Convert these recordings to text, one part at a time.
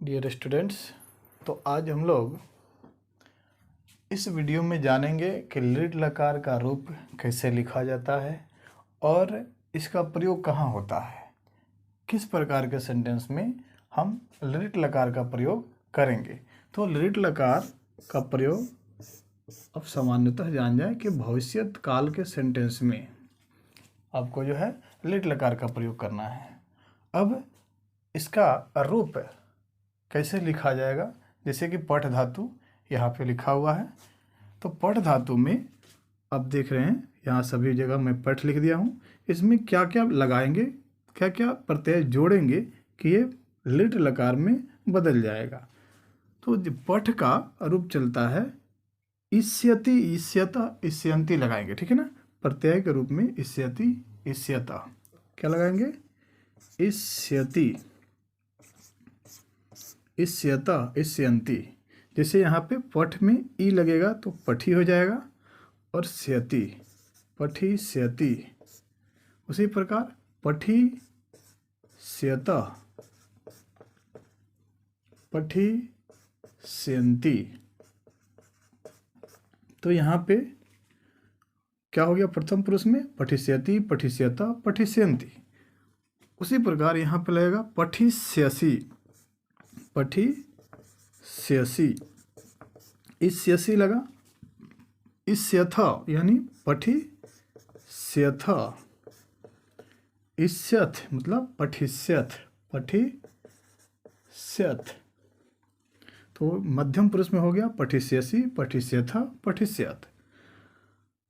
Dear students, तो आज हम लोग इस वीडियो में जानेंगे कि लिट लकार का रूप कैसे लिखा जाता है और इसका प्रयोग कहाँ होता है। किस प्रकार के सेंटेंस में हम लिट लकार का प्रयोग करेंगे। तो लिट लकार का प्रयोग अब सामान्यतः जान जाए कि भविष्यत काल के सेंटेंस में आपको जो है लिट लकार का प्रयोग करना है। अब इसका रूप कैसे लिखा जाएगा, जैसे कि पठ धातु यहाँ पे लिखा हुआ है। तो पठ धातु में अब देख रहे हैं यहाँ सभी जगह मैं पठ लिख दिया हूँ। इसमें क्या क्या लगाएंगे, क्या क्या प्रत्यय जोड़ेंगे कि ये लिट लकार में बदल जाएगा। तो पठ का रूप चलता है इष्यति, इष्यता, इष्यन्ति लगाएंगे, ठीक है ना। प्रत्यय के रूप में इष्यति, इष्यता क्या लगाएंगे, इष्यति, इष्यता, इष्यन्ति। जैसे यहाँ पे पठ में ई लगेगा तो पठी हो जाएगा और स्यति, पठी स्यति। उसी प्रकार पठी स्यता, पठी स्यन्ति। तो यहाँ पे क्या हो गया, प्रथम पुरुष में पठिष्यति, पठिष्यता, पठिष्यन्ति। उसी प्रकार यहाँ पे लगेगा पठिष्यसि, पठिष्यसि, इष्यसि लगा, इष्यथ यानी पठिष्यथ, इष्यथ मतलब पठिष्यथ, पठिष्यथ। तो मध्यम पुरुष में हो गया पठिष्यसि, पठिष्यथ, पठिष्यथ।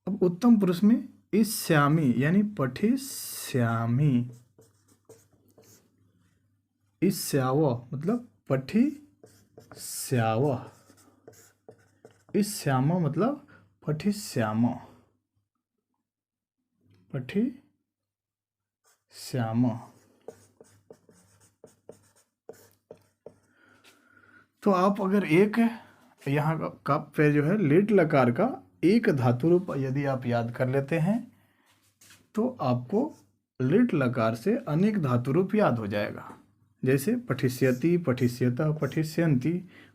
अब उत्तम पुरुष में इष्यामि यानी पठिष्यामि, इष्याव मतलब पठिष्याव, इष्याम मतलब पठिष्याम, पठिष्याम। तो आप अगर एक यहाँ का पे जो है लिट लकार का एक धातु रूप यदि आप याद कर लेते हैं तो आपको लिट लकार से अनेक धातु रूप याद हो जाएगा। जैसे पठिष्यति, पठिष्यता, पठिष्यन्ति,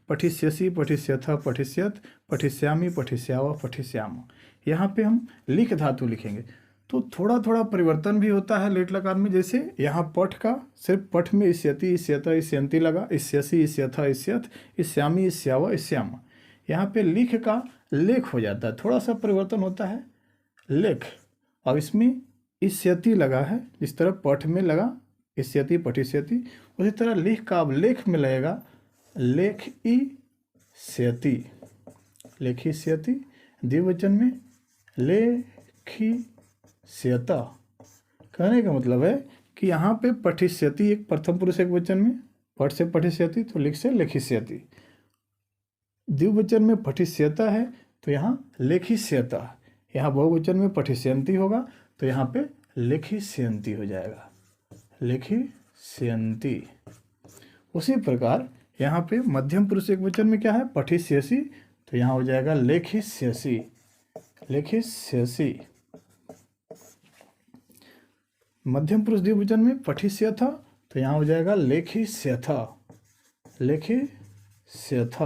पठिष्यसि, पठिष्यथ, पठिष्यत, पठिष्यामि, पठिष्याव, पठिष्याम। यहाँ पे हम लिख धातु लिखेंगे तो थोड़ा थोड़ा परिवर्तन भी होता है लिट लकार में। जैसे यहाँ पठ का सिर्फ पठ में इष्यति, इष्यता, इष्यन्ति लगा, इष्यसि, इष्यथ, इष्यत, इष्यामि, इष्याव, इष्याम। यहाँ पे लिख का लेख हो जाता है, थोड़ा सा परिवर्तन होता है लेख। अब इसमें इष्यति लगा है, जिस तरह पठ में लगा इष्यति, पठिष्यति, उसी तरह लिख का अब लेख में लगेगा लेखिष्यति, लेखिष्यति। द्विवचन में लेखिष्यता। कहने का मतलब है कि यहाँ पे पठिष्यति एक प्रथम पुरुष एक वचन में, पठ से पठिष्यति तो लिख से लेखिष्यति। द्विवचन में पठिष्यता है तो यहाँ लेखिष्यता। यहाँ बहुवचन में पठिष्यन्ति होगा तो यहाँ पे लेखिष्यन्ति हो जाएगा, लेखिष्यन्ति। उसी प्रकार यहाँ पे मध्यम पुरुष एक वचन में क्या है, पठिष्यसि, तो यहाँ हो जाएगा लेखिष्यसि, लेखिष्यसि। मध्यम पुरुष द्विवचन में पठिष्यथ तो यहाँ हो जाएगा लेखिष्यथ, लेखिष्यथ।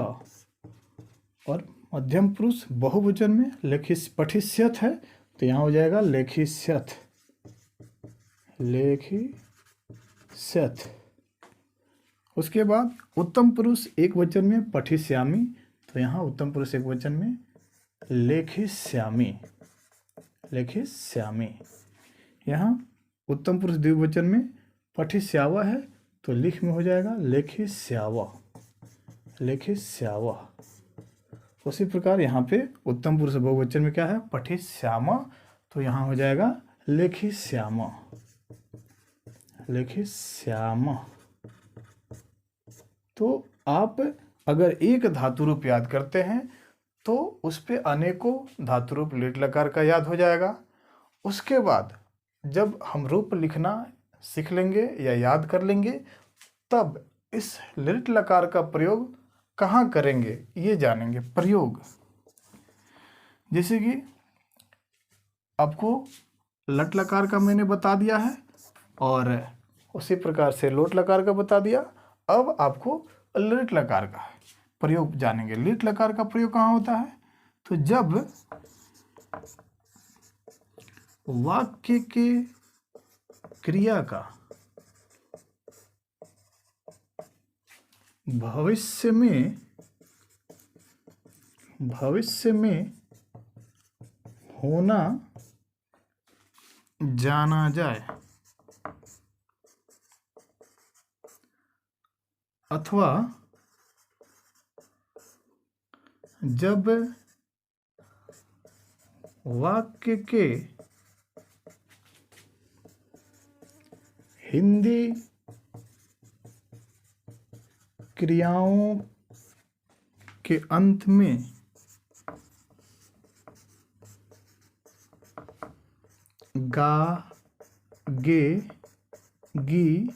और मध्यम पुरुष बहुवचन में पठिष्यथ है तो यहाँ हो जाएगा लेखिष्यथ, लेखिष्यथ। उसके बाद उत्तम पुरुष एक वचन में पठिष्यामि तो यहाँ उत्तम पुरुष एक वचन में लेखिष्यामि, लेखिष्यामि। यहाँ उत्तम पुरुष द्विवचन में पठिष्याव है तो लिख में हो जाएगा लेखिष्याव, लेखिष्याव। उसी प्रकार यहाँ पे उत्तम पुरुष बहुवचन में क्या है, पठिष्याम, तो यहाँ हो जाएगा लेखिष्याम, लेखिष्याम। तो आप अगर एक धातु रूप याद करते हैं तो उस पे अनेकों धातु रूप लिट लकार का याद हो जाएगा। उसके बाद जब हम रूप लिखना सीख लेंगे या याद कर लेंगे तब इस लिट लकार का प्रयोग कहाँ करेंगे ये जानेंगे। प्रयोग जैसे कि आपको लट लकार का मैंने बता दिया है और उसी प्रकार से लोट लकार का बता दिया। अब आपको लिट लकार का प्रयोग जानेंगे। लिट लकार का प्रयोग कहाँ होता है? तो जब वाक्य के क्रिया का भविष्य में होना जाना जाए अथवा जब वाक्य के हिंदी क्रियाओं के अंत में गा, गे, गी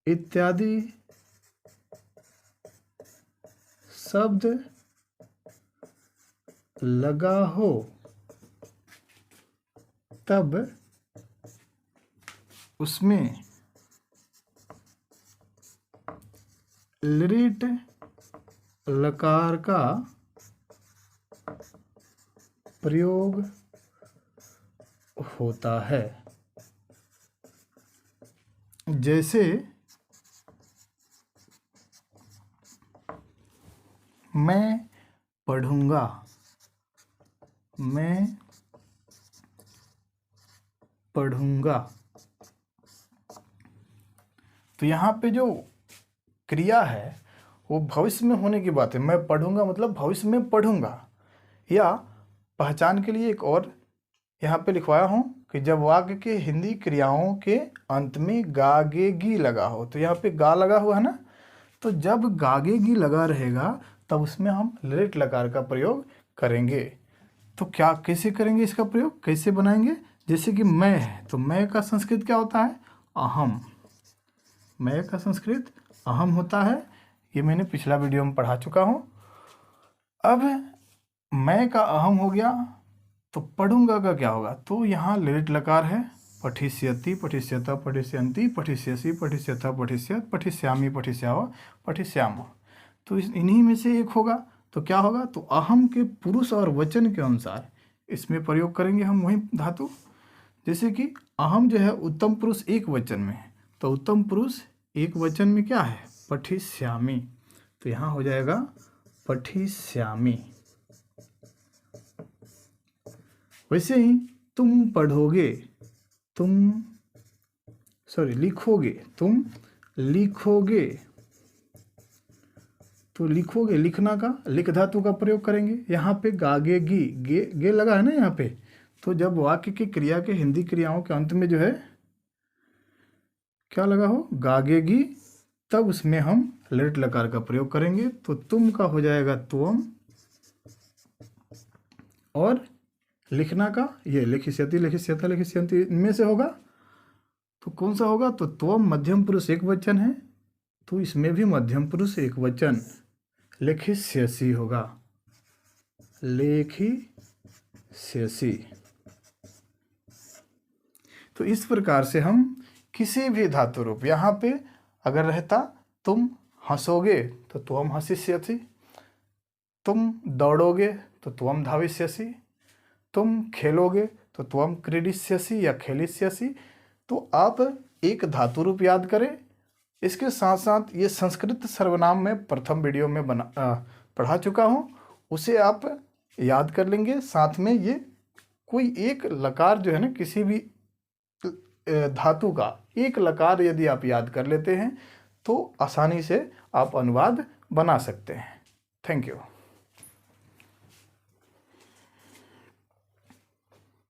इत्यादि शब्द लगा हो तब उसमें लिट लकार का प्रयोग होता है। जैसे मैं पढ़ूंगा, मैं पढ़ूंगा। तो यहाँ पे जो क्रिया है वो भविष्य में होने की बात है। मैं पढ़ूंगा मतलब भविष्य में पढ़ूंगा। या पहचान के लिए एक और यहाँ पे लिखवाया हूँ कि जब वाक्य के हिंदी क्रियाओं के अंत में गा, गे, गी लगा हो। तो यहाँ पे गा लगा हुआ है ना, तो जब गा, गे, गी लगा रहेगा तब उसमें हम लिट लकार का प्रयोग करेंगे। तो क्या कैसे करेंगे इसका प्रयोग, कैसे बनाएंगे? जैसे कि मैं है तो मैं का संस्कृत क्या होता है? अहम। मैं का संस्कृत अहम होता है। ये मैंने पिछला वीडियो में पढ़ा चुका हूँ। अब मैं का अहम हो गया तो पढ़ूंगा का क्या होगा? तो यहाँ लिट लकार है। पठिष्यति, पठिष्यता, पठिष्यन्ति, पठिष्यसि, पठिष्यथा, पठिष्यत, पठिष्यामि, पठिष्याव, पठिष्याम। तो इन्हीं में से एक होगा। तो क्या होगा? तो अहम के पुरुष और वचन के अनुसार इसमें प्रयोग करेंगे हम वही धातु। जैसे कि अहम जो है उत्तम पुरुष एक वचन में है, तो उत्तम पुरुष एक वचन में क्या है? पठिष्यामि। तो यहाँ हो जाएगा पठिष्यामि। वैसे ही तुम पढ़ोगे, लिखोगे, तुम लिखोगे। तो लिखोगे, लिखना का लिख धातु का प्रयोग करेंगे। यहाँ पे गा, गे, गी, गे लगा है ना यहाँ पे। तो जब वाक्य की क्रिया के हिंदी क्रियाओं के अंत में जो है क्या लगा हो? गा, गे, गी, तब उसमें हम लिट लकार का प्रयोग करेंगे। तो तुम का हो जाएगा त्वम और लिखना का ये लिखिष्यति, लिखिष्यता, लिखिष्यन्ति इनमें से होगा। तो कौन सा होगा? तो त्वम मध्यम पुरुष एक वचन है तो इसमें भी मध्यम पुरुष एक वचन लिखिष्यसि होगा। लेखिष्यसि। तो इस प्रकार से हम किसी भी धातु रूप, यहाँ पे अगर रहता तुम हंसोगे तो त्वम हसिष्यसि, तुम दौड़ोगे तो त्वम धाविष्यसि, तुम खेलोगे तो त्वम क्रीडिष्यसि या खेलिष्यसि। तो आप एक धातु रूप याद करें। इसके साथ साथ ये संस्कृत सर्वनाम में प्रथम वीडियो में पढ़ा चुका हूँ, उसे आप याद कर लेंगे। साथ में ये कोई एक लकार जो है ना, किसी भी धातु का एक लकार यदि आप याद कर लेते हैं तो आसानी से आप अनुवाद बना सकते हैं। Thank you.